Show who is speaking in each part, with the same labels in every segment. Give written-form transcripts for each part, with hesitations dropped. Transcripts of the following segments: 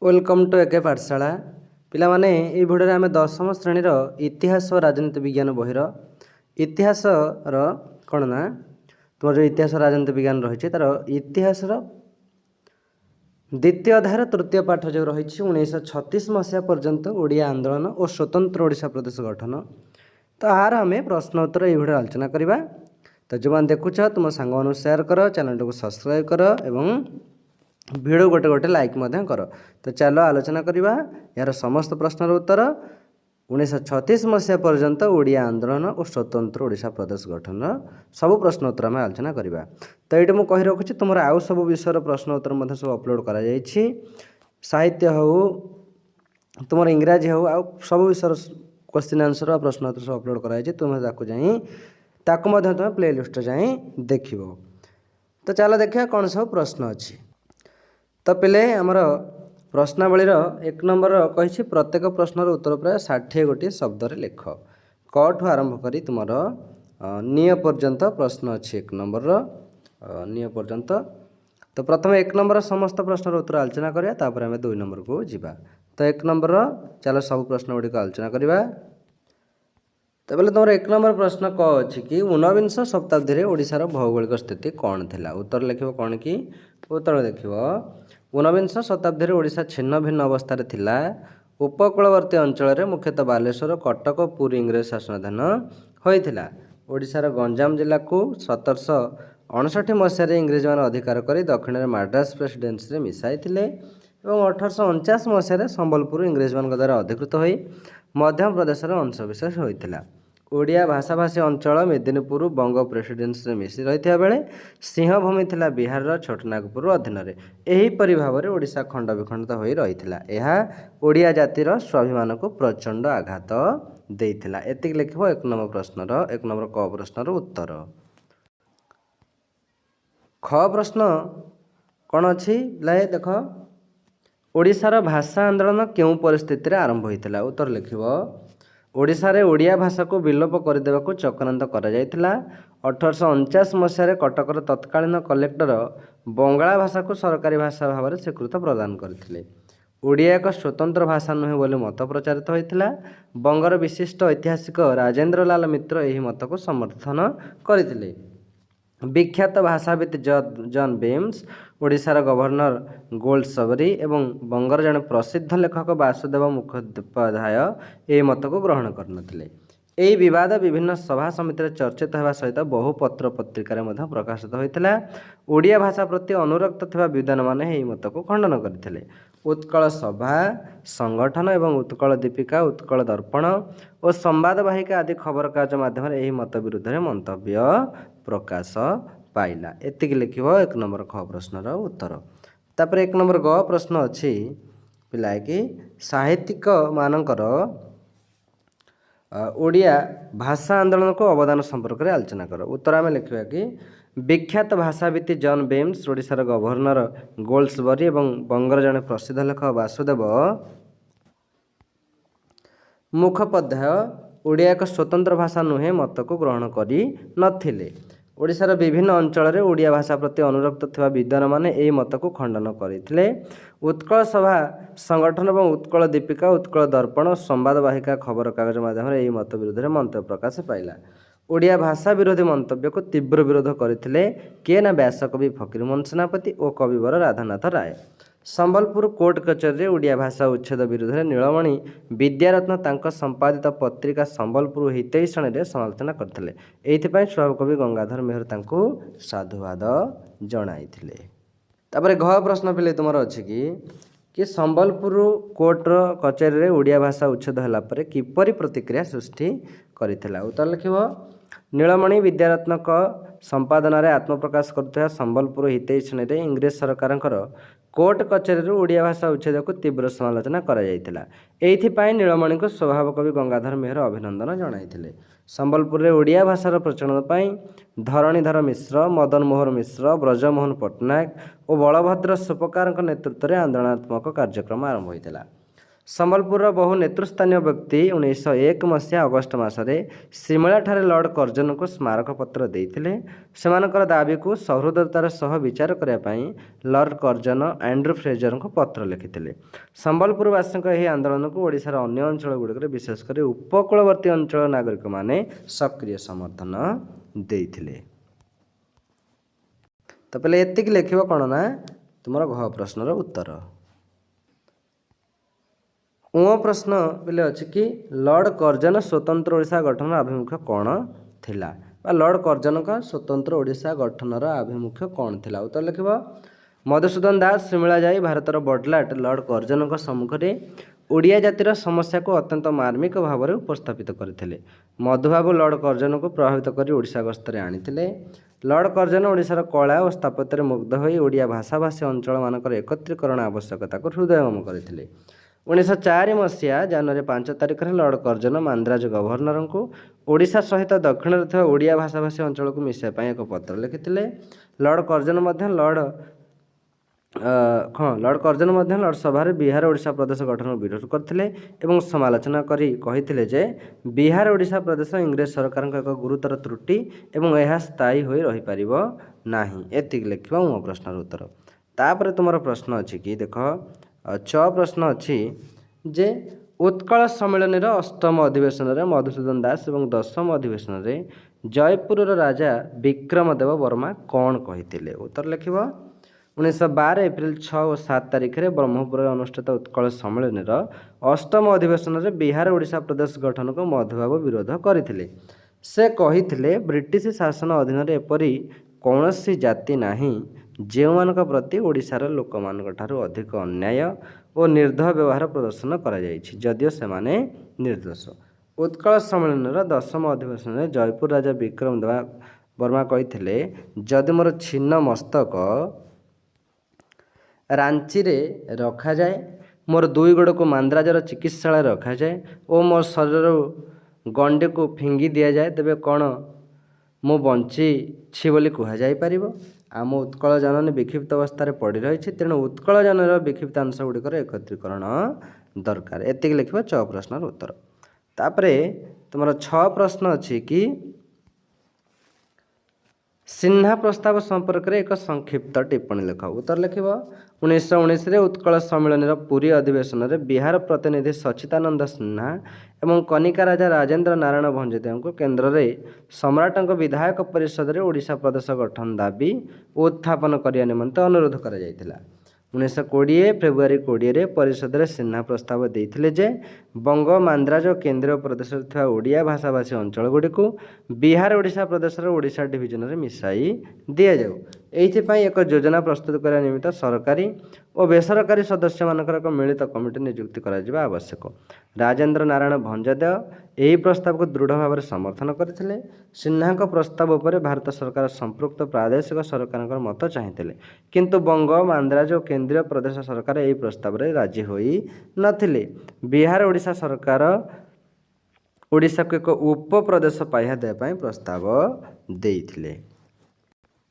Speaker 1: Welcome to एके पाठशाला पिला माने ये भिडियो आम दशम श्रेणीर इतिहास और राजनीति विज्ञान बहिर इतिहास कौन ना तुम जो इतिहास राजनीति विज्ञान रही तार इतिहास द्वितीय अध्याय तृतीय पाठ जो रही 1936 मसीहा पर्यंत ओडिया आंदोलन और स्वतंत्र ओडिशा प्रदेश गठन। तो आर आम प्रश्न उत्तर ये भिडियो आलोचना करवा। तो जो मैंने देखुच तुम सांग सेयार कर, चैनल को सब्सक्राइब कर एवं भिडियो गोटे गोटे लाइक कर। तो चलो आलोचना करवा यार समस्त प्रश्नर उत्तर 1936 मसीहा पर्यंत ओडिया आंदोलन और स्वतंत्र ओडिशा प्रदेश गठन सबू प्रश्न उत्तर आम आलोचना करवा। तो ये मुझे रखुच्छी तुम आउ सब विषय प्रश्न उत्तर सब अपलोड कर साहित्य हो तुम इंग्राजी हो आउ सब विषय क्वेश्चन आंसर प्रश्न उत्तर सब अपलोड कर तुम्हें तुम प्ले लिस्ट जाए देख। तो चलो देखिए कौन सब प्रश्न अच्छी। तो पहले आमर प्रश्नावलीर एक नंबर कही प्रत्येक प्रश्नर उत्तर प्राय 60 गोटी शब्द लिख। क ठू आरंभ करी तुम निय पर्यंत प्रश्न अच्छी एक नंबर निय पर्यंत। तो प्रथम एक नंबर समस्त प्रश्नर उत्तर आलोचना करिया तापर आम 2 नंबर को जीवा। तो एक नंबर चलो सब प्रश्न गुड़ी आलोचना करवा। तो पहले तुम एक नंबर प्रश्न क अच्छी कि 19 शताब्दी ओडिशार भौगोलिक स्थिति कौन थिला। उत्तर लिख कौन कि उत्तर देख 19 शताब्दी ओडिशा छिन्न भिन्न अवस्था थिला। उपकूलवर्ती अंचल मुख्यतः बालेश्वर कटक पुरी इंग्रेज शासनाधीन होइथिला। ओडिशार गंजाम जिला को 1759 मसीह इंग्रेज मान अधिकार कर दक्षिण में माड्रास प्रेसिडेंसी मिसाई और 1849 मसीह संबलपुर इंग्रेज मान द्वारा अधिकृत हो मध्य प्रदेश अंशविशेष होता। ओडिया भाषाभाषी अंचल मेदिनीपुर बंग प्रेसिडेंसी मिसी रही बेले सिंहभूमि थिला बिहार छोटनागपुर अधीन। एहीपरि भाव में ओडिशा खंड विखंडित हो रही ओडिया जातिर स्वाभिमान को प्रचंड आघात देइथिला। एतिक लिख एक नंबर प्रश्नर एक नंबर क प्रश्नर उत्तर। ख प्रश्न कौन अच्छी देख ओडिशार भाषा आंदोलन क्यों परिस्थिति रे आरंभ होइथिला। उत्तर लिख ओडिशा रे ओडिया भाषा को विलोप करदेवा को चक्रांत करा जायथिला। 1849 मसीह कटकर तत्कालीन कलेक्टर बंगाला भाषा को सरकारी भाषा भाव में स्वीकृत प्रदान करथिले। ओडिया एक स्वतंत्र भाषा नुहे बोली मत प्रचारित होइथिला। बंगर विशिष्ट ऐतिहासिक राजेंद्र लाल मित्र यही मत को समर्थन करथिले। विख्यात भाषाविद जॉन बेम्स ओडिशार गवर्नर गोल्डसबरी एवं बंगर जड़े प्रसिद्ध लेखक वासुदेव मुखोपाध्याय यही मत को ग्रहण करनथिले। यही विवाद विभिन्न सभा समिति चर्चित होगा सहित बहु पत्र पत्रिकार प्रकाशित होता। ओडिया भाषा प्रति अनुरक्त थिबा विद्वान माने यही मत को खंडन करथिले। उत्कल सभा संगठन एवं उत्कल दीपिका उत्कल दर्पण और संवाद वाहिका आदि खबर कागज माध्यम यही मत विरुद्ध में मंतव्य प्रकाश पाइला। एतिक लिख एक नंबर ख प्रश्नर उत्तर। तापर एक नंबर ग प्रश्न अच्छी पिला कि साहित्यिक मानकर ओडिया भाषा आंदोलन को अवदान संपर्क में आलोचना कर। उत्तर आम लिखा कि विख्यात भाषाविद जॉन बेम्स ओडिशार गवर्नर गोल्डसबरी एवं बंगर जड़े प्रसिद्ध लेखक वासुदेव मुखोपाध्याय ओडिया एक स्वतंत्र भाषा नुहे मत को ग्रहण करि नथिले। ओडिशार विभिन्न अंचल में ओडिया भाषा प्रति अनुरक्त थिबा विद्वान माने यही मत को खंडन करथिले। उत्कल सभा संगठन और उत्कल दीपिका उत्कल दर्पण संवाद वाहिका खबर कागज माध्यम यही मत विरुद्ध में मंतव्य प्रकाश पाइला। ओडिया भाषा विरोधी मंतव्य को तीव्र विरोध करथिले किए ना व्यासकवि फकीरमोहन सेनापति और कविवर राधानाथ राय। संबलपुर कोर्ट कचेरी ओडिया भाषा उच्छेद विरुद्ध में नीलमणि विद्यारत्न तांको संपादित पत्रिका संबलपुर हितैषणी में समालोचना करथिले। एइथिपाई स्वभावकवि गंगाधर मेहर तांको साधुवाद जणाइथिले। तापर घ प्रश्न पिले तुमर अछि कि संबलपुर कोर्ट कचेरी रे ओडिया भाषा उच्छेद होला परे किपरि प्रतिक्रिया सृष्टि करिथिला। उत्तर लिखिबो नीलमणि विद्यारत्न संपादन रे आत्मप्रकाश करुवा संबलपुर हितैषणी रे इंग्रेज सरकारंकर कोर्ट कचेरी ओडिया भाषा उच्छेद को तीव्र समालोचना करा जायतिला। एइथिपाई नीलमणि को स्वभाव कवि गंगाधर मेहर अभिनंदन जणाइथिले। संबलपुर रे ओडिया भाषार प्रचलन पाई धरणीधर मिश्र मदन मोहन मिश्र ब्रजमोहन पट्टनायक और बलभद्र सुपकार नेतृत्व में आंदोलनात्मक कार्यक्रम आरंभ होता। ସମ୍ବଲପୁରର ବହୁ ନେତୃସ୍ଥାନୀୟ ବ୍ୟକ୍ତି 1901 ମସିହା ଅଗଷ୍ଟ ମାସରେ ସିମଳାଠାରେ ଲର୍ଡ଼ କର୍ଜନଙ୍କୁ ସ୍ମାରକପତ୍ର ଦେଇଥିଲେ। ସେମାନଙ୍କର ଦାବିକୁ ସହୃଦୟତାର ସହ ବିଚାର କରିବା ପାଇଁ ଲର୍ଡ଼ କର୍ଜନ ଆଣ୍ଡ୍ରୁ ଫ୍ରେଜରଙ୍କୁ ପତ୍ର ଲେଖିଥିଲେ। ସମ୍ବଲପୁରବାସୀଙ୍କ ଏହି ଆନ୍ଦୋଳନକୁ ଓଡ଼ିଶାର ଅନ୍ୟ ଅଞ୍ଚଳଗୁଡ଼ିକରେ ବିଶେଷ କରି ଉପକୂଳବର୍ତ୍ତୀ ଅଞ୍ଚଳ ନାଗରିକମାନେ ସକ୍ରିୟ ସମର୍ଥନ ଦେଇଥିଲେ। ତ ପିଲେ ଏତିକି ଲେଖିବ କ'ଣ ନା ତୁମର ଘ ପ୍ରଶ୍ନର ଉତ୍ତର। ପ୍ରଶ୍ନ ପିଲେ ଅଛି କି ଲର୍ଡ଼ କର୍ଜନ ସ୍ୱତନ୍ତ୍ର ଓଡ଼ିଶା ଗଠନର ଆଭିମୁଖ୍ୟ କ'ଣ ଥିଲା ବା ଲର୍ଡ଼ କର୍ଜନଙ୍କ ସ୍ୱତନ୍ତ୍ର ଓଡ଼ିଶା ଗଠନର ଆଭିମୁଖ୍ୟ କ'ଣ ଥିଲା। ଉତ୍ତର ଲେଖିବ ମଧୁସୂଦନ ଦାସ ସିମଳା ଯାଇ ଭାରତର ବଡ଼ଲାଟ ଲର୍ଡ଼ କର୍ଜନଙ୍କ ସମ୍ମୁଖରେ ଓଡ଼ିଆ ଜାତିର ସମସ୍ୟାକୁ ଅତ୍ୟନ୍ତ ମାର୍ମିକ ଭାବରେ ଉପସ୍ଥାପିତ କରିଥିଲେ। ମଧୁବାବୁ ଲର୍ଡ଼ କର୍ଜନଙ୍କୁ ପ୍ରଭାବିତ କରି ଓଡ଼ିଶା ଗସ୍ତରେ ଆଣିଥିଲେ। ଲର୍ଡ଼ କର୍ଜନ ଓଡ଼ିଶାର କଳା ଓ ସ୍ଥାପତ୍ୟରେ ମୁଗ୍ଧ ହୋଇ ଓଡ଼ିଆ ଭାଷାଭାଷୀ ଅଞ୍ଚଳମାନଙ୍କର ଏକତ୍ରୀକରଣ ଆବଶ୍ୟକତାକୁ ହୃଦୟଙ୍ଗମ କରିଥିଲେ। 1904 ମସିହା ଜାନୁଆରୀ 5 ତାରିଖରେ ଲର୍ଡ଼ କର୍ଜନ ମାନ୍ଦ୍ରାଜ ଗଭର୍ଣ୍ଣରଙ୍କୁ ଓଡ଼ିଶା ସହିତ ଦକ୍ଷିଣରେ ଥିବା ଓଡ଼ିଆ ଭାଷାଭାଷୀ ଅଞ୍ଚଳକୁ ମିଶାଇବା ପାଇଁ ଏକ ପତ୍ର ଲେଖିଥିଲେ। ଲର୍ଡ଼ କର୍ଜନ ମଧ୍ୟ ଲର୍ଡ଼ ସଭାରେ ବିହାର ଓଡ଼ିଶା ପ୍ରଦେଶ ଗଠନକୁ ବିରୋଧ କରିଥିଲେ ଏବଂ ସମାଲୋଚନା କରି କହିଥିଲେ ଯେ ବିହାର ଓଡ଼ିଶା ପ୍ରଦେଶ ଇଂରେଜ ସରକାରଙ୍କ ଏକ ଗୁରୁତର ତ୍ରୁଟି ଏବଂ ଏହା ସ୍ଥାୟୀ ହୋଇ ରହିପାରିବ ନାହିଁ। ଏତିକି ଲେଖିବା ପ୍ରଶ୍ନର ଉତ୍ତର। ତାପରେ ତୁମର ପ୍ରଶ୍ନ ଅଛି କି ଦେଖ ପ୍ରଶ୍ନ ଅଛି ଯେ ଉତ୍କଳ ସମ୍ମିଳନୀର ଅଷ୍ଟମ ଅଧିବେଶନରେ ମଧୁସୂଦନ ଦାସ ଏବଂ ଦଶମ ଅଧିବେଶନରେ ଜୟପୁରର ରାଜା ବିକ୍ରମଦେବ ବର୍ମା କ'ଣ କହିଥିଲେ। ଉତ୍ତର ଲେଖିବ 1912 ଏପ୍ରିଲ 6 ଓ 7 ତାରିଖରେ ବ୍ରହ୍ମପୁରରେ ଅନୁଷ୍ଠିତ ଉତ୍କଳ ସମ୍ମିଳନୀର ଅଷ୍ଟମ ଅଧିବେଶନରେ ବିହାର ଓଡ଼ିଶା ପ୍ରଦେଶ ଗଠନକୁ ମଧୁବାବୁ ବିରୋଧ କରିଥିଲେ। ସେ କହିଥିଲେ ବ୍ରିଟିଶ ଶାସନ ଅଧୀନରେ ଏପରି କୌଣସି ଜାତି ନାହିଁ ଯେଉଁମାନଙ୍କ ପ୍ରତି ଓଡ଼ିଶାର ଲୋକମାନଙ୍କ ଠାରୁ ଅଧିକ ଅନ୍ୟାୟ ଓ ନିର୍ଦ୍ଦୟ ବ୍ୟବହାର ପ୍ରଦର୍ଶନ କରାଯାଇଛି ଯଦିଓ ସେମାନେ ନିର୍ଦ୍ଦୋଷ। ଉତ୍କଳ ସମ୍ମିଳନୀର ଦଶମ ଅଧିବେଶନରେ ଜୟପୁର ରାଜା ବିକ୍ରମଦେବ ବର୍ମା କହିଥିଲେ ଯଦି ମୋର ଛିନ୍ନ ମସ୍ତକ ରାଞ୍ଚିରେ ରଖାଯାଏ, ମୋର ଦୁଇ ଗୋଡ଼କୁ ମାନ୍ଦ୍ରାଜର ଚିକିତ୍ସାଳୟରେ ରଖାଯାଏ ଓ ମୋ ଶରୀରରୁ ଗଣ୍ଡିକୁ ଫିଙ୍ଗି ଦିଆଯାଏ ତେବେ କ'ଣ ମୁଁ ବଞ୍ଚିଛି ବୋଲି କୁହାଯାଇପାରିବ। ଆମ ଉତ୍କଳ ଜନନୀ ବିକ୍ଷିପ୍ତ ଅବସ୍ଥାରେ ପଡ଼ି ରହିଛି, ତେଣୁ ଉତ୍କଳ ଜନନୀର ବିକ୍ଷିପ୍ତାଂଶ ଗୁଡ଼ିକର ଏକତ୍ରୀକରଣ ଦରକାର। ଏତିକି ଲେଖିବ ପ୍ରଶ୍ନର ଉତ୍ତର। ତାପରେ ତୁମର ପ୍ରଶ୍ନ ଅଛି କି ସିହ୍ନା ପ୍ରସ୍ତାବ ସମ୍ପର୍କରେ ଏକ ସଂକ୍ଷିପ୍ତ ଟିପ୍ପଣୀ ଲେଖ। ଉତ୍ତର ଲେଖିବ 1919ରେ ଉତ୍କଳ ସମ୍ମିଳନୀର ପୁରୀ ଅଧିବେଶନରେ ବିହାର ପ୍ରତିନିଧି ସଚ୍ଚିଦାନନ୍ଦ ସିହ୍ନା ଏବଂ କନିକା ରାଜା ରାଜେନ୍ଦ୍ର ନାରାୟଣ ଭଞ୍ଜଦେଓଙ୍କୁ କେନ୍ଦ୍ରରେ ସମ୍ରାଟଙ୍କ ବିଧାୟକ ପରିଷଦରେ ଓଡ଼ିଶା ପ୍ରଦେଶ ଗଠନ ଦାବି ଉତ୍ଥାପନ କରିବା ନିମନ୍ତେ ଅନୁରୋଧ କରାଯାଇଥିଲା। 1920 ଫେବୃଆରୀ 20ରେ ପରିଷଦରେ ସିହ୍ନା ପ୍ରସ୍ତାବ ଦେଇଥିଲେ ଯେ ବଙ୍ଗ, ମାନ୍ଦ୍ରାଜ ଓ କେନ୍ଦ୍ରୀୟ ପ୍ରଦେଶରେ ଥିବା ଓଡ଼ିଆ ଭାଷାଭାଷୀ ଅଞ୍ଚଳଗୁଡ଼ିକୁ ବିହାର ଓଡ଼ିଶା ପ୍ରଦେଶର ଓଡ଼ିଶା ଡିଭିଜନରେ ମିଶାଇ ଦିଆଯାଉ। ଏଇଥିପାଇଁ ଏକ ଯୋଜନା ପ୍ରସ୍ତୁତ କରିବା ନିମିତ୍ତ ସରକାରୀ ଓ ବେସରକାରୀ ସଦସ୍ୟମାନଙ୍କର ଏକ ମିଳିତ କମିଟି ନିଯୁକ୍ତି କରାଯିବା ଆବଶ୍ୟକ। ରାଜେନ୍ଦ୍ର ନାରାୟଣ ଭଞ୍ଜଦେଓ ଏହି ପ୍ରସ୍ତାବକୁ ଦୃଢ଼ ଭାବରେ ସମର୍ଥନ କରିଥିଲେ। ସିହ୍ନାଙ୍କ ପ୍ରସ୍ତାବ ଉପରେ ଭାରତ ସରକାର ସମ୍ପୃକ୍ତ ପ୍ରାଦେଶିକ ସରକାରଙ୍କର ମତ ଚାହିଁଥିଲେ, କିନ୍ତୁ ବଙ୍ଗ, ମାନ୍ଦ୍ରାଜ ଓ କେନ୍ଦ୍ରୀୟ ପ୍ରଦେଶ ସରକାର ଏହି ପ୍ରସ୍ତାବରେ ରାଜି ହୋଇ ନଥିଲେ। ବିହାର ଓଡ଼ିଶା ସରକାର ଓଡ଼ିଶାକୁ ଏକ ଉପପ୍ରଦେଶ ପାହ୍ୟା ଦେବା ପାଇଁ ପ୍ରସ୍ତାବ ଦେଇଥିଲେ।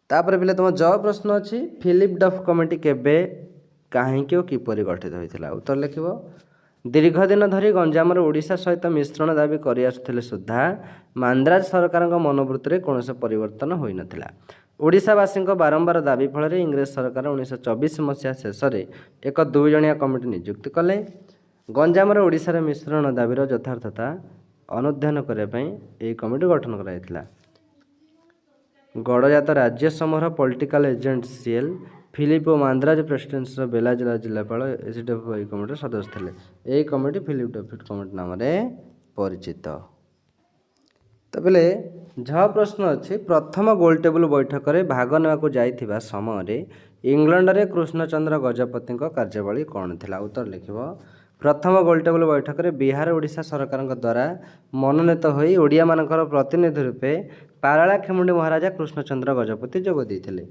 Speaker 1: ତାପରେ ପିଲେ ତୁମ ପ୍ରଶ୍ନ ଅଛି ଫିଲିପ ଡଫ୍ କମିଟି କେବେ, କାହିଁକି ଓ କିପରି ଗଠିତ ହୋଇଥିଲା। ଉତ୍ତର ଲେଖିବ ଦୀର୍ଘ ଦିନ ଧରି ଗଞ୍ଜାମର ଓଡ଼ିଶା ସହିତ ମିଶ୍ରଣ ଦାବି କରିଆସୁଥିଲେ ସୁଦ୍ଧା ମାନ୍ଦ୍ରାଜ ସରକାରଙ୍କ ମନୋବୃତ୍ତିରେ କୌଣସି ପରିବର୍ତ୍ତନ ହୋଇନଥିଲା। ଓଡ଼ିଶାବାସୀଙ୍କ ବାରମ୍ବାର ଦାବି ଫଳରେ ଇଂରେଜ ସରକାର 1924 ମସିହା ଶେଷରେ ଏକ 2 ଜଣିଆ କମିଟି ନିଯୁକ୍ତି କଲେ। ଗଞ୍ଜାମର ଓଡ଼ିଶାର ମିଶ୍ରଣ ଦାବିର ଯଥାର୍ଥତା ଅନୁଧ୍ୟାନ କରିବା ପାଇଁ ଏହି କମିଟି ଗଠନ କରାଯାଇଥିଲା। ଗଡ଼ଜାତ ରାଜ୍ୟ ସମୂହର ପଲିଟିକାଲ ଏଜେଣ୍ଟ ସିଏଲ ଫିଲିପ ଓ ମାନ୍ଦ୍ରାଜ ପ୍ରେସିଡେନ୍ସିର ବେଲା ଜିଲ୍ଲାପାଳ ଏସିଡବ୍ଲ୍ୟୁ ଏହି କମିଟିର ସଦସ୍ୟ ଥିଲେ। ଏହି କମିଟି ଫିଲିପ ଡଫିଟ୍ କମିଟି ନାମରେ ପରିଚିତ। ତ ପିଲେ ପ୍ରଶ୍ନ ଅଛି ପ୍ରଥମ ଗୋଲଟେବୁଲ ବୈଠକରେ ଭାଗ ନେବାକୁ ଯାଇଥିବା ସମୟରେ ଇଂଲଣ୍ଡରେ କୃଷ୍ଣଚନ୍ଦ୍ର ଗଜପତିଙ୍କ କାର୍ଯ୍ୟାବଳୀ କ'ଣ ଥିଲା। ଉତ୍ତର ଲେଖିବ ପ୍ରଥମ ଗୋଲଟେବୁଲ ବୈଠକରେ ବିହାର ଓଡ଼ିଶା ସରକାରଙ୍କ ଦ୍ୱାରା ମନୋନୀତ ହୋଇ ଓଡ଼ିଆମାନଙ୍କର ପ୍ରତିନିଧି ରୂପେ ପାରଳାଖେମୁଣ୍ଡି ମହାରାଜା କୃଷ୍ଣଚନ୍ଦ୍ର ଗଜପତି ଯୋଗ ଦେଇଥିଲେ।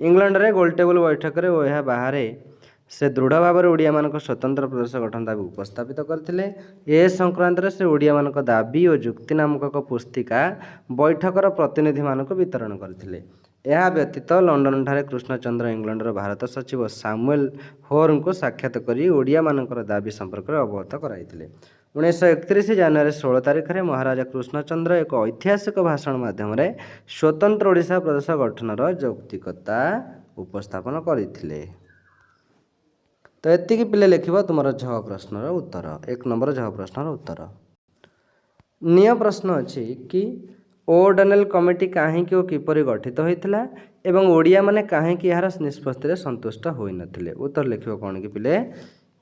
Speaker 1: ଇଂଲଣ୍ଡରେ ଗୋଲଟେବୁଲ ବୈଠକରେ ଓ ଏହା ବାହାରେ ସେ ଦୃଢ଼ ଭାବରେ ଓଡ଼ିଆମାନଙ୍କ ସ୍ୱତନ୍ତ୍ର ପ୍ରଦେଶ ଗଠନ ଦାବି ଉପସ୍ଥାପିତ କରିଥିଲେ। ଏ ସଂକ୍ରାନ୍ତରେ ସେ ଓଡ଼ିଆମାନଙ୍କ ଦାବି ଓ ଯୁକ୍ତି ନାମକ ଏକ ପୁସ୍ତିକା ବୈଠକର ପ୍ରତିନିଧିମାନଙ୍କୁ ବିତରଣ କରିଥିଲେ। ଏହା ବ୍ୟତୀତ ଲଣ୍ଡନ ଠାରେ କୃଷ୍ଣଚନ୍ଦ୍ର ଇଂଲଣ୍ଡର ଭାରତ ସଚିବ ସାମୁଏଲ ହୋରଙ୍କୁ ସାକ୍ଷାତ କରି ଓଡ଼ିଆମାନଙ୍କର ଦାବି ସମ୍ପର୍କରେ ଅବଗତ କରାଇଥିଲେ। 1931 ଜାନୁଆରୀ 16 ତାରିଖରେ ମହାରାଜା କୃଷ୍ଣଚନ୍ଦ୍ର ଏକ ଐତିହାସିକ ଭାଷଣ ମାଧ୍ୟମରେ ସ୍ୱତନ୍ତ୍ର ଓଡ଼ିଶା ପ୍ରଦେଶ ଗଠନର ଯୌକ୍ତିକତା ଉପସ୍ଥାପନ କରିଥିଲେ। ତ ଏତିକି ପିଲେ ଲେଖିବ ତୁମର ଝ ପ୍ରଶ୍ନର ଉତ୍ତର, 1 ନମ୍ବର ଝ ପ୍ରଶ୍ନର ଉତ୍ତର। ନିୟ ପ୍ରଶ୍ନ ଅଛି କି ଓଡନେଲ କମିଟି କାହିଁକି ଓ କିପରି ଗଠିତ ହୋଇଥିଲା ଏବଂ ଓଡ଼ିଆମାନେ କାହିଁକି ଏହାର ନିଷ୍ପତ୍ତିରେ ସନ୍ତୁଷ୍ଟ ହୋଇନଥିଲେ। ଉତ୍ତର ଲେଖିବ କ'ଣ କି ପିଲେ,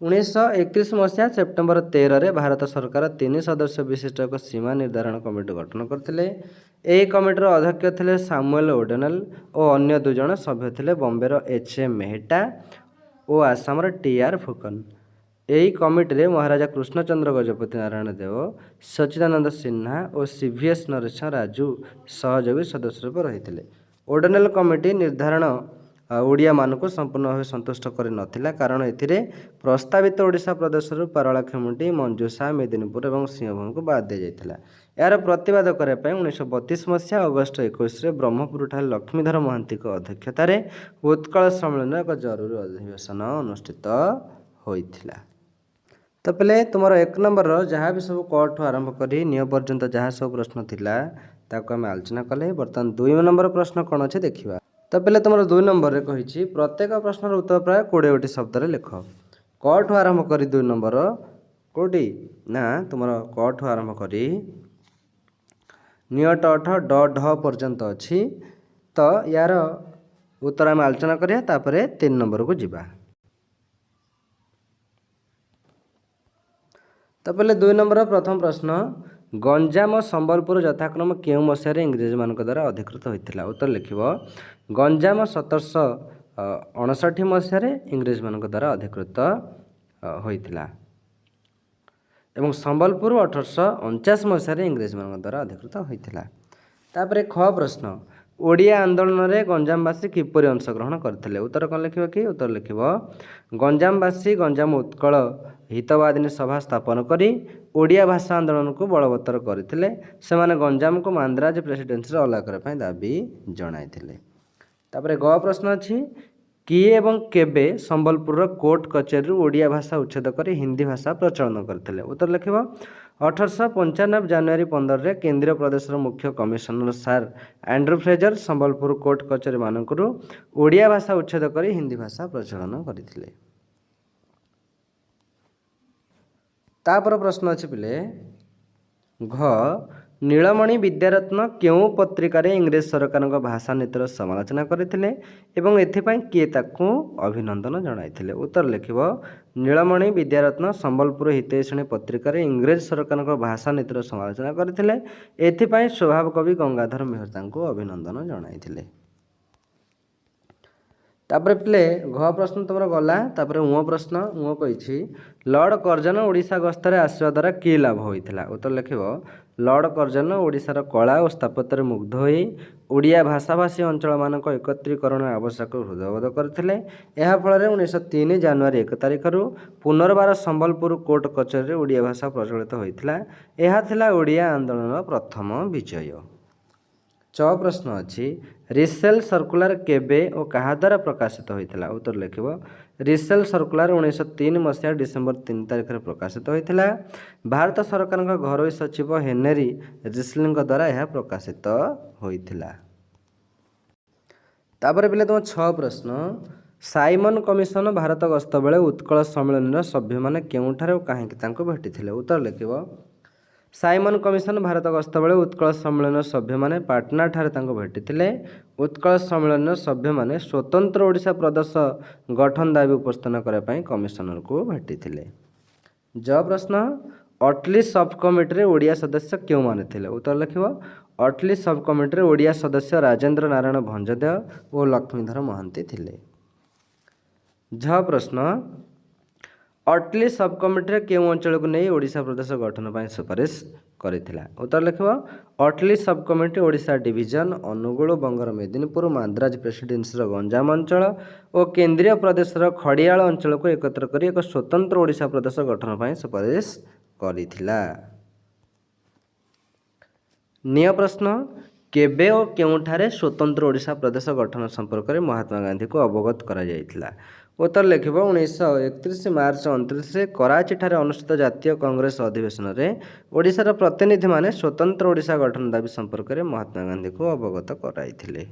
Speaker 1: 1931 ମସିହା ସେପ୍ଟେମ୍ବର 13ରେ ଭାରତ ସରକାର 3 ସଦସ୍ୟ ବିଶିଷ୍ଟ ଏକ ସୀମା ନିର୍ଦ୍ଧାରଣ କମିଟି ଗଠନ କରିଥିଲେ। ଏହି କମିଟିର ଅଧ୍ୟକ୍ଷ ଥିଲେ ସାମୁଏଲ ଓଡନେଲ ଓ ଅନ୍ୟ 2 ଜଣ ସଭ୍ୟ ଥିଲେ ବମ୍ବେର H.M. ମେହେଟ୍ଟା ଓ ଆସାମର T.R. ଫୁକନ। ଏହି କମିଟିରେ ମହାରାଜା କୃଷ୍ଣଚନ୍ଦ୍ର ଗଜପତି ନାରାୟଣ ଦେବ, ସଚ୍ଚିଦାନନ୍ଦ ସିହ୍ନା ଓ CVS ନରସିଂହ ରାଜୁ ସହଯୋଗୀ ସଦସ୍ୟ ରୂପେ ରହିଥିଲେ। ଓଡନେଲ କମିଟି ନିର୍ଦ୍ଧାରଣ ଓଡ଼ିଆମାନଙ୍କୁ ସମ୍ପୂର୍ଣ୍ଣ ଭାବେ ସନ୍ତୁଷ୍ଟ କରିନଥିଲା, କାରଣ ଏଥିରେ ପ୍ରସ୍ତାବିତ ଓଡ଼ିଶା ପ୍ରଦେଶରୁ ପାରଳାଖେମୁଣ୍ଡି, ମଞ୍ଜୁସା, ମେଦିନୀପୁର ଏବଂ ସିଂହଭୂମକୁ ବାଦ୍ ଦିଆଯାଇଥିଲା। ଏହାର ପ୍ରତିବାଦ କରିବା ପାଇଁ 1932 ମସିହା ଅଗଷ୍ଟ 21ରେ ବ୍ରହ୍ମପୁରଠାରେ ଲକ୍ଷ୍ମୀଧର ମହାନ୍ତିଙ୍କ ଅଧ୍ୟକ୍ଷତାରେ ଉତ୍କଳ ସମ୍ମିଳନୀର ଏକ ଜରୁରୀ ଅଧିବେଶନ ଅନୁଷ୍ଠିତ ହୋଇଥିଲା। ତ ପିଲେ ତୁମର 1 ନମ୍ବରର ଯାହା ବି ସବୁ କ ଠୁ ଆରମ୍ଭ କରି ନିୟ ପର୍ଯ୍ୟନ୍ତ ଯାହା ସବୁ ପ୍ରଶ୍ନ ଥିଲା ତାକୁ ଆମେ ଆଲୋଚନା କଲେ। ବର୍ତ୍ତମାନ 2 ନମ୍ବର ପ୍ରଶ୍ନ କ'ଣ ଅଛି ଦେଖିବା। ତ ପିଲେ ତୁମର 2 ନମ୍ବରରେ କହିଛି ପ୍ରତ୍ୟେକ ପ୍ରଶ୍ନର ଉତ୍ତର ପ୍ରାୟ 20ଟି ଶବ୍ଦରେ ଲେଖ। କ ଠୁ ଆରମ୍ଭ କରି 2 ନମ୍ବର କେଉଁଠି ନା ତୁମର କ ଠୁ ଆରମ୍ଭ କରି ନିୟ ଟ ଠ ଡ ଢ ପର୍ଯ୍ୟନ୍ତ ଅଛି। ତ ୟାର ଉତ୍ତର ଆମେ ଆଲୋଚନା କରିବା, ତାପରେ 3 ନମ୍ବରକୁ ଯିବା। ତ ପିଲେ 2 ନମ୍ବର ପ୍ରଥମ ପ୍ରଶ୍ନ, ଗଞ୍ଜାମ ଓ ସମ୍ବଲପୁର ଯଥାକ୍ରମ କେଉଁ ମସିହାରେ ଇଂରେଜମାନଙ୍କ ଦ୍ୱାରା ଅଧିକୃତ ହୋଇଥିଲା। ଉତ୍ତର ଲେଖିବ ଗଞ୍ଜାମ 1759 ମସିହାରେ ଇଂରେଜମାନଙ୍କ ଦ୍ୱାରା ଅଧିକୃତ ହୋଇଥିଲା ଏବଂ ସମ୍ବଲପୁର 1849 ମସିହାରେ ଇଂରେଜମାନଙ୍କ ଦ୍ୱାରା ଅଧିକୃତ ହୋଇଥିଲା। ତାପରେ ଖ ପ୍ରଶ୍ନ, ଓଡ଼ିଆ ଆନ୍ଦୋଳନରେ ଗଞ୍ଜାମବାସୀ କିପରି ଅଂଶଗ୍ରହଣ କରିଥିଲେ। ଉତ୍ତର କ'ଣ ଲେଖିବ କି? ଉତ୍ତର ଲେଖିବ ଗଞ୍ଜାମବାସୀ ଗଞ୍ଜାମ ଉତ୍କଳ ହିତବାଦିନୀ ସଭା ସ୍ଥାପନ କରି ଓଡ଼ିଆ ଭାଷା ଆନ୍ଦୋଳନକୁ ବଳବତ୍ତର କରିଥିଲେ। ସେମାନେ ଗଞ୍ଜାମକୁ ମାନ୍ଦ୍ରାଜ ପ୍ରେସିଡେନ୍ସିରେ ଅଲଗା କରିବା ପାଇଁ ଦାବି ଜଣାଇଥିଲେ। ତାପରେ ଗ ପ୍ରଶ୍ନ ଅଛି, କିଏ ଏବଂ କେବେ ସମ୍ବଲପୁରର କୋର୍ଟ କଚେରୀରୁ ଓଡ଼ିଆ ଭାଷା ଉଚ୍ଛେଦ କରି ହିନ୍ଦୀ ଭାଷା ପ୍ରଚଳନ କରିଥିଲେ। ଉତ୍ତର ଲେଖିବ 1895 ଜାନୁଆରୀ 15ରେ କେନ୍ଦ୍ରୀୟ ପ୍ରଦେଶର ମୁଖ୍ୟ commissioner sir Andrew Fraser Sambalpur court କଚେରୀ ମାନଙ୍କରୁ ଓଡ଼ିଆ ଭାଷା ଉଚ୍ଛେଦ କରି ହିନ୍ଦୀ ଭାଷା ପ୍ରଚଳନ କରିଥିଲେ। ତାପରେ ପ୍ରଶ୍ନ ଅଛି ପିଲେ ଘ, ନୀଳମଣି ବିଦ୍ୟାରତ୍ନ କେଉଁ ପତ୍ରିକାରେ ଇଂରେଜ ସରକାରଙ୍କ ଭାଷା ନୀତିର ସମାଲୋଚନା କରିଥିଲେ ଏବଂ ଏଥିପାଇଁ କିଏ ତାକୁ ଅଭିନନ୍ଦନ ଜଣାଇଥିଲେ। ଉତ୍ତର ଲେଖିବ ନୀଳମଣି ବିଦ୍ୟାରତ୍ନ ସମ୍ବଲପୁର ହିତୈଷିଣୀ ପତ୍ରିକାରେ ଇଂରେଜ ସରକାରଙ୍କ ଭାଷା ନୀତିର ସମାଲୋଚନା କରିଥିଲେ। ଏଥିପାଇଁ ସ୍ୱଭାବ କବି ଗଙ୍ଗାଧର ମେହେର ତାଙ୍କୁ ଅଭିନନ୍ଦନ ଜଣାଇଥିଲେ। ତାପରେ ପିଲେ ଘ ପ୍ରଶ୍ନ ତୁମର ଗଲା। ତାପରେ ଉଁ ପ୍ରଶ୍ନ, ଉଁ କହିଛି ଲର୍ଡ଼ କର୍ଜନ ଓଡ଼ିଶା ଗସ୍ତରେ ଆସିବା ଦ୍ୱାରା କି ଲାଭ ହୋଇଥିଲା। ଉତ୍ତର ଲେଖିବ ଲର୍ଡ଼ କର୍ଜନ ଓଡ଼ିଶାର କଳା ଓ ସ୍ଥାପତ୍ୟରେ ମୁଗ୍ଧ ହୋଇ ଓଡ଼ିଆ ଭାଷାଭାଷୀ ଅଞ୍ଚଳମାନଙ୍କ ଏକତ୍ରୀକରଣ ଆବଶ୍ୟକ ହୃଦୟବୋଧ କରିଥିଲେ। ଏହାଫଳରେ 1903 ଜାନୁଆରୀ 1 ତାରିଖରୁ ପୁନର୍ବାର ସମ୍ବଲପୁର କୋର୍ଟ କଚେରୀରେ ଓଡ଼ିଆ ଭାଷା ପ୍ରଚଳିତ ହୋଇଥିଲା। ଏହା ଥିଲା ଓଡ଼ିଆ ଆନ୍ଦୋଳନର ପ୍ରଥମ ବିଜୟ। ଚ ପ୍ରଶ୍ନ ଅଛି ରିସେଲ ସର୍କୁଲାର କେବେ ଓ କାହା ଦ୍ୱାରା ପ୍ରକାଶିତ ହୋଇଥିଲା। ଉତ୍ତର ଲେଖିବ ରିସେଲ ସର୍କୁଲାର 1903 ମସିହା ଡିସେମ୍ବର 3 ତାରିଖରେ ପ୍ରକାଶିତ ହୋଇଥିଲା। ଭାରତ ସରକାରଙ୍କ ଘରୋଇ ସଚିବ ହେନେରୀ ରିସେଲଙ୍କ ଦ୍ୱାରା ଏହା ପ୍ରକାଶିତ ହୋଇଥିଲା। ତାପରେ ପିଲେ ତୁମ 6 ପ୍ରଶ୍ନ, ସାଇମନ କମିଶନ ଭାରତ ଗସ୍ତ ବେଳେ ଉତ୍କଳ ସମ୍ମିଳନୀର ସଭ୍ୟମାନେ କେଉଁଠାରେ ଓ କାହିଁକି ତାଙ୍କୁ ଭେଟିଥିଲେ। ଉତ୍ତର ଲେଖିବ ସାଇମନ କମିଶନ ଭାରତ ଗସ୍ତ ବେଳେ ଉତ୍କଳ ସମ୍ମିଳନୀର ସଭ୍ୟମାନେ ପାଟନାଠାରେ ତାଙ୍କୁ ଭେଟିଥିଲେ। ଉତ୍କଳ ସମ୍ମିଳନୀର ସଭ୍ୟମାନେ ସ୍ୱତନ୍ତ୍ର ଓଡ଼ିଶା ପ୍ରଦେଶ ଗଠନ ଦାବି ଉପସ୍ଥାପନ କରିବା ପାଇଁ କମିଶନରକୁ ଭେଟିଥିଲେ। ଜ ପ୍ରଶ୍ନ, ଅଟଲି ସବ୍ କମିଟିରେ ଓଡ଼ିଆ ସଦସ୍ୟ କେଉଁମାନେ ଥିଲେ। ଉତ୍ତର ଲେଖିବ ଅଟଲି ସବ୍ କମିଟିରେ ଓଡ଼ିଆ ସଦସ୍ୟ ରାଜେନ୍ଦ୍ର ନାରାୟଣ ଭଞ୍ଜଦେଓ ଓ ଲକ୍ଷ୍ମୀଧର ମହାନ୍ତି ଥିଲେ। ଝ ପ୍ରଶ୍ନ, ଅଟଲି ସବ୍ କମିଟିରେ କେଉଁ ଅଞ୍ଚଳକୁ ନେଇ ଓଡ଼ିଶା ପ୍ରଦେଶ ଗଠନ ପାଇଁ ସୁପାରିଶ କରିଥିଲା। ଉତ୍ତର ଲେଖିବ Attlee sub committee Odisha division, Angul, ବଙ୍ଗର ମେଦିନୀପୁର, ମାନ୍ଦ୍ରାଜ ପ୍ରେସିଡେନ୍ସିର ଗଞ୍ଜାମ ଅଞ୍ଚଳ ଓ କେନ୍ଦ୍ରୀୟ ପ୍ରଦେଶର ଖଡ଼ିଆଳ ଅଞ୍ଚଳକୁ ଏକତ୍ର କରି ଏକ ସ୍ୱତନ୍ତ୍ର ଓଡ଼ିଶା ପ୍ରଦେଶ ଗଠନ ପାଇଁ ସୁପାରିଶ କରିଥିଲା। ନିୟ ପ୍ରଶ୍ନ, केबे और केउठारे स्वतंत्र ओडिशा प्रदेश गठन संपर्क में महात्मा गांधी को अवगत करा उत्तर लिख 1931 मार्च 29 कराची ठारे अनुष्ठित जातीय कांग्रेस अधिवेशन में ओडिशार प्रतिनिधि माने स्वतंत्र ओडिशा गठन दाबी संपर्क में महात्मा गांधी को अवगत कराइथिले।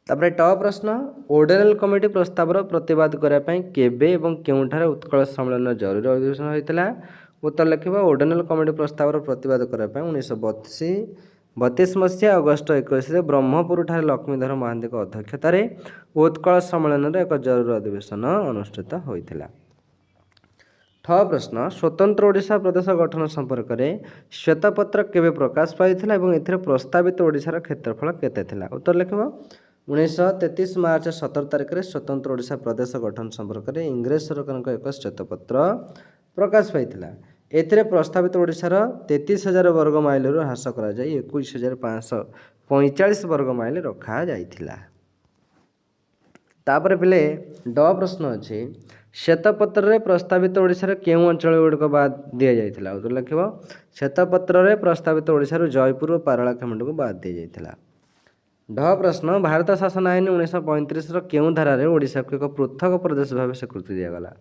Speaker 1: तापर ट प्रश्न ओडेनल कमिटी प्रस्तावर प्रतिवाद करने केबे एवं केउठारे उत्कल सम्मेलन जरूरी अधिवेशन होता। उत्तर लिख ओडेनल कमिटी प्रस्तावर प्रतिवाद करने 1932 मसीहा अगस्ट 21 ब्रह्मपुर ठारे लक्ष्मीधर महांती अध्यक्षतार उत्कल सम्मेलन में एक जरूरी अधिवेशन अनुष्ठित होता। ठ प्रश्न स्वतंत्र ओडिशा प्रदेश गठन संपर्क में श्वेतपत्र केवे प्रकाश पाई एवं प्रस्तावित ओडिशार क्षेत्रफल केते थिला। उत्तर लिख 1933 मार्च 17 तारिख में स्वतंत्र ओडिशा प्रदेश गठन संपर्क में इंग्रेज सरकार एक श्वेतपत्र प्रकाश पाई एथिरे प्रस्तावित ओडिशार 33,000 वर्ग माइल ह्रास कर 21,545 वर्ग माइल रखा जाइथिला। तापर पिले ड प्रश्न अच्छे श्वेतपत्र रे प्रस्तावित ओडिशार केउं अंचल गुड़िक बाद दि जाइथिला। उत्तर लिख श्वेतपत्र रे प्रस्तावित ओडिशार जयपुर और पारଳାଖେମୁଣ୍ଡ को बाद दि जाइथिला। ढ प्रश्न भारत शासन आईन 1935 केउं धारा रे ओडिशा को एक पृथक प्रदेश भाव स्वीकृति दिगला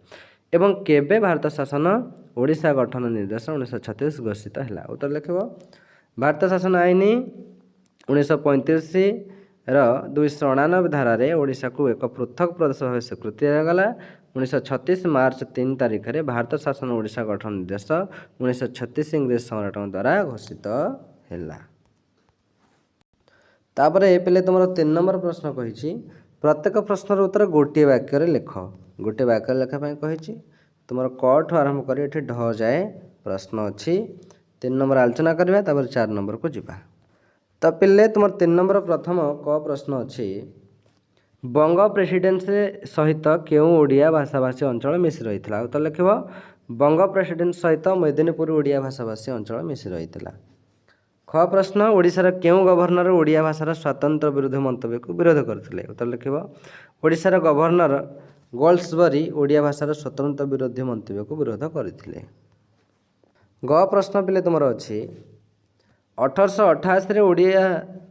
Speaker 1: एवं केबे भारत शासन ओडिशा गठन निर्देश 1936 घोषित है। उत्तर लिख भारत शासन आईन 1935 299 धारा रे ओडिशा को एक पृथक प्रदेश भाव स्वीकृति दिगला। 1936 मार्च 3 तारिख में भारत शासन ओडिशा गठन निर्देश 1936 इंग्रेज सम्राटों द्वारा घोषित है। तापर ए पे तुम 3 नंबर प्रश्न कही प्रत्येक प्रश्नर उत्तर गोटे वाक्य लिख गोटे वाक्य लेखापी कही तुम क ठू आरंभ कर ढ जाए प्रश्न अच्छी 3 नंबर आलोचना करवा 4 नंबर को जीवा। तो पिले तुम 3 नंबर प्रथम क प्रश्न अच्छी बंग प्रेसिडेन्सी सहित क्यों ओडिया भाषाभाषी अंचल मिशी रही। उत्तर लिख बंग प्रेसिडेन्सी सहित मेदिनीपुर ओडिया भाषाभाषी अंचल मिशी रही। ख प्रश्न ओडिशार क्यों गवर्नर ओडिया भाषार स्वतंत्र विरोध मंतव्य को विरोध करते। उत्तर लिख ओडिशार गवर्नर गोल्ड्सबरी ओडिया भाषार स्वतंत्र विरोधी मंतव्य को विरोध करते। ग प्रश्न पिले तुम अच्छी 1888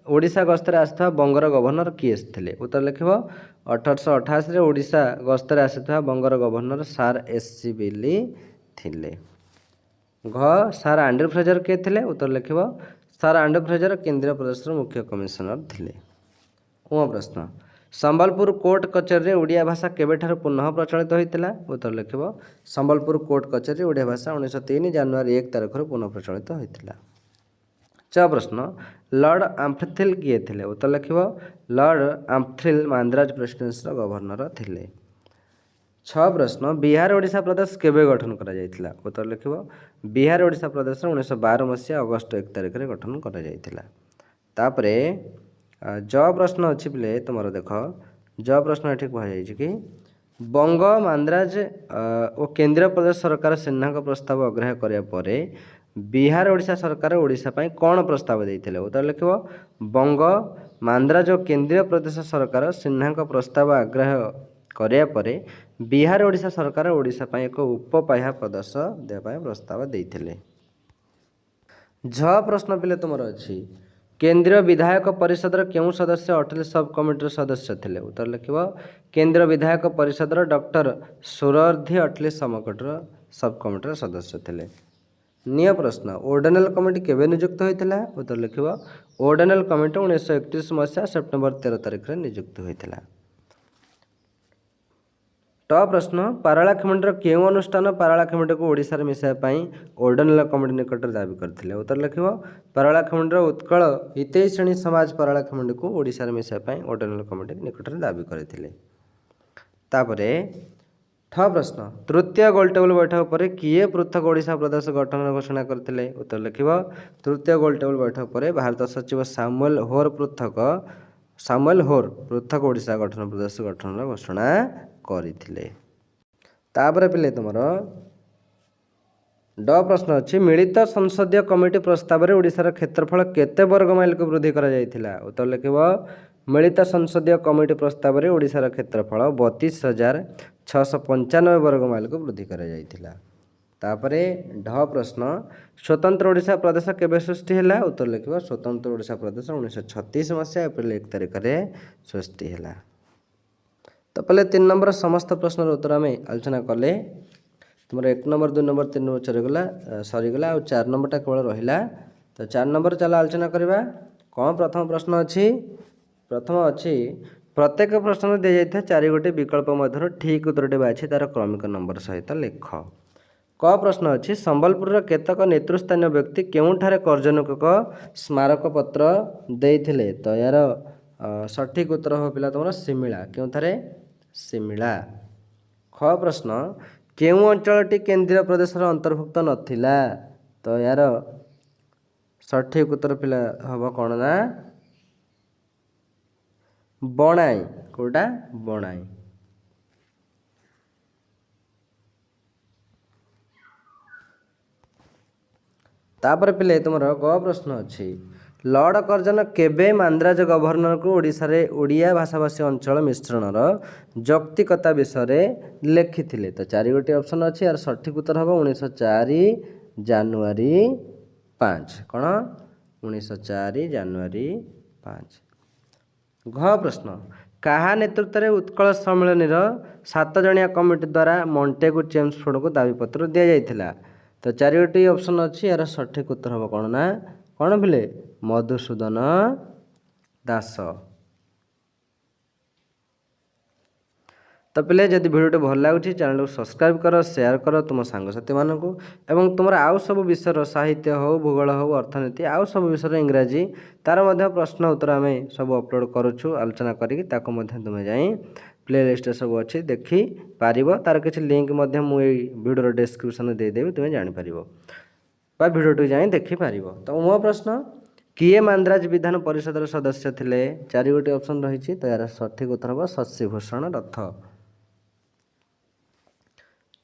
Speaker 1: ओडिशा गस्तर आसता बंगर गवर्नर किए थे। उत्तर लिख 1888 ओडिशा गस्तर आसता बंगर गवर्नर सार एस.सी. बिली थिले। घ सार आंड्रू फ्रेजर किए थे। उत्तर लिख सार आंड्रू फ्रेजर केंद्रीय प्रदेश मुख्य कमिशनर थे। उ प्रश्न संबलपुर कोर्ट कचेरी ओडिया भाषा केबेठार पुनः प्रचलित होता। उत्तर लिख संबलपुर कोर्ट कचेरी ओडिया भाषा 1903 जानुआरी 1 तारिख पुनः प्रचलित होता। च प्रश्न लॉर्ड आम्फ्रिथिल किए थे। उत्तर लिख लॉर्ड आम्फ्रिथिल मांद्राज प्रेसिडेंसी गवर्नर थे। छ प्रश्न बिहार ओडिशा प्रदेश केबे गठन करा जायतिला। उत्तर लिख बिहार ओडिशा प्रदेश 1912 मसीहा अगस्ट 1 तारिख में गठन करा जायतिला। तापरे ज प्रश्न अच्छी पिले तुम देख ज प्रश्न ये कहुई कि बंग मांद्राज और केंद्रीय प्रदेश सरकार सिन्हा प्रस्ताव अग्राह्य कराया बिहार ओडिशा सरकार ओडिशा कौन प्रस्ताव देते। उत्तर लिख बंग मांद्राज और केंद्रीय प्रदेश सरकार सिन्हा प्रस्ताव आग्राह्य कराया बिहार ओडिशा सरकार ओडिशा एक उपपाह्या प्रदेश देवाई प्रस्ताव देते। झ प्रश्न पिले तुम अच्छी केंद्रीय विधायक परिषद क्यों सदस्य अटल सब कमिटर सदस्य थे। उत्तर लिख केंद्रीय विधायक परिषद डॉक्टर सुरधी अटली समकटर सब कमिटर सदस्य थे। निय प्रश्न ओर्डिनल कमिटी केवे नियुक्त होता। उत्तर लिख ओर्डिनल कमिटी 1931 मसीहा सेप्टेम्बर 13 तारिख में नियुक्त होता। ट प्रश्न पारଳାଖେମୁଣ୍ଡର केଉଁ अनुष्ठान पारଳାଖେମୁଣ୍ଡ को ओडिशा रे मिसाई ओर्डिनल कमिटी निकट दाबी करथिले। उत्तर लिख पारଳାଖେମୁଣ୍ଡର उत्कल हितैषी श्रेणी समाज पारଳାଖେମୁଣ୍ଡ को ओडिशा रे मिसाई ओर्डिनल कमिटी निकट दाबी करथिले। तापरे ठ प्रश्न तृतीय गोलटेबल बैठक पर किए पृथक ओडिशा प्रदेश गठन घोषणा करथिले। उत्तर लिख तृतीय गोलटेबल बैठक पर भारत सचिव सामुएल होर पृथक ओडिशा गठन प्रदेश गठन घोषणा करथिले। तापर पिले तुमर ड प्रश्न अच्छी मिलित संसदीय कमिटी प्रस्ताव में ओडिशार क्षेत्रफल केते वर्ग माइल को वृद्धि करा जायतिला। उत्तर लिख मिलित संसदीय कमिटी प्रस्ताव में ओडिशार क्षेत्रफल 32,695 वर्ग माइल को वृद्धि करा जायतिला। तापर ढ प्रश्न स्वतंत्र ओडिशा प्रदेश केबे सृष्टि है उत्तर लिख स्वतंत्र ओडिशा प्रदेश 1936 मसीहा एप्रिल 1 तारिख में सृष्टि है। तो पहले 3 नंबर समस्त प्रश्न उत्तर आम आलोचना कले तुम 1 नंबर 2 नंबर 3 नंबर सरीगला सरीगला 4 नंबरटा केवल रहा। तो 4 नंबर चलो आलोचना करवा कौन प्रथम प्रश्न अच्छी प्रथम अच्छी प्रत्येक प्रश्न दी जाता 4 गोटे विकल्प मध्य ठीक उत्तरटे बाछी तार क्रमिक नंबर सहित लिख। क प्रश्न अच्छी संबलपुर केतक नेतृस्थानीय व्यक्ति केउठारे कर्जनुक स्मारक पत्र देइथिले। तो यार सठिक उत्तर हो पिला तुम सिमिला केउठारे सिमिला। ख प्रश्न केउ अंचलटी केंद्रीय प्रदेश अंतर्भुक्त नथिला। तो यार सठिक उत्तर पिला हम कौन ना बणाई कोटा बणाई। तापर पिले तुम ग प्रश्न अच्छी लॉर्ड कर्जन केबे मांद्राज गवर्नर को ओडिशा रे ओडिया भाषाभाषी अंचल मिश्रणर जौक्तिकता विषय लिखि। तो 4 गोटे ऑप्शन अच्छी यार सठिक उत्तर हम 1904 जानुआरी 5 कौन 1904 जानुआरी 5। घ प्रश्न काहा नेतृत्व में उत्कल सम्मेलन 7 जणिया कमिटी द्वारा मॉन्टेगु चेम्सफोर्ड को दाबीपत्र दि जाइथिला। तो 4 गोटी ऑप्शन अच्छी यार सठिक उत्तर हम कौन ना कौन बोले मधुसूदन दास। तो पिले जदि वीडियो भल लगुच चैनल को सब्सक्राइब कर शेयर कर तुम सांगसाथी मानक एवं तुम आउ सब विषय साहित्य हो भूगोल हो अर्थनीति आउ सब विषय इंग्राजी तार मध्य प्रश्न उत्तर आम सब अपलोड करुँ आलोचना करी तुम्हें जाई प्ले लिस्ट सब अच्छी देखी पार तार किसी लिंक मुझे वीडियो डिस्क्रिप्शन देदेवी तुम्हें जापर वीडियो जाए देखिपार। तो मो प्रश्न किए मांद्राज विधान परिषद सदस्य थे 4 गोटी ऑप्शन रही। तो यार सठिक उत्तर हम शशिभूषण रथ।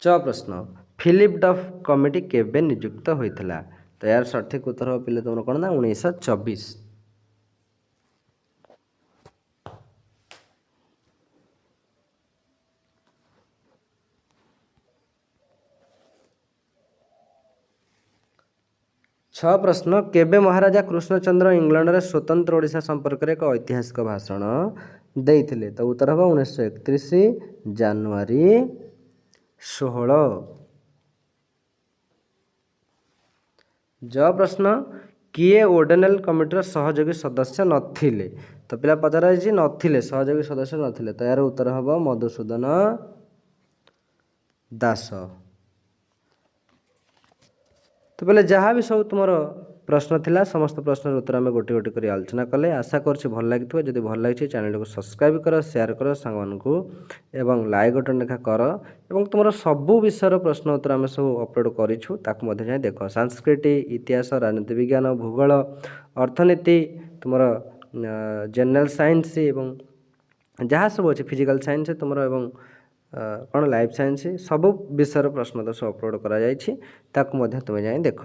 Speaker 1: च प्रश्न फिलिप डफ कमिटी केबे नियुक्त होइथिला। तो यार सठिक उत्तर हो पिले तुम कौन ना 1924। छ प्रश्न केबे महाराजा कृष्णचंद्र इंग्लैंड रे स्वतंत्र ओडिशा संपर्क में एक ऐतिहासिक भाषण देइथिले। तो उत्तर हम 1931 जानुआरी 16। ज प्रश्न किए ओडेनेल कमिटीर सहयोगी सदस्य नथिले। तो पिला पचार नथिले सहयोगी सदस्य नथिले। तो यार उत्तर हम मधुसूदन दास। तो पहले जहाँ भी सब तुम प्रश्न थिला समस्त प्रश्न उत्तर आम गोटे गोटे कर आलोचना कले आशा कर भल लगी जब भल लगी चैनल को सब्सक्राइब कर शेयर कर सांग एवं लाइक बटन देखा कर एवं तुम सबू विषय प्रश्न उत्तर आम सब अपलोड करूँ जाए देख संस्कृति इतिहास राजनीति विज्ञान भूगोल अर्थनीति तुम जनरल साइंस एवं जहाँ सब अच्छे फिजिकल साइंस तुम एवं कौन लाइफ साइंस सब विषय प्रश्न तो सब अपलोड करा तुम्हें जाए देख।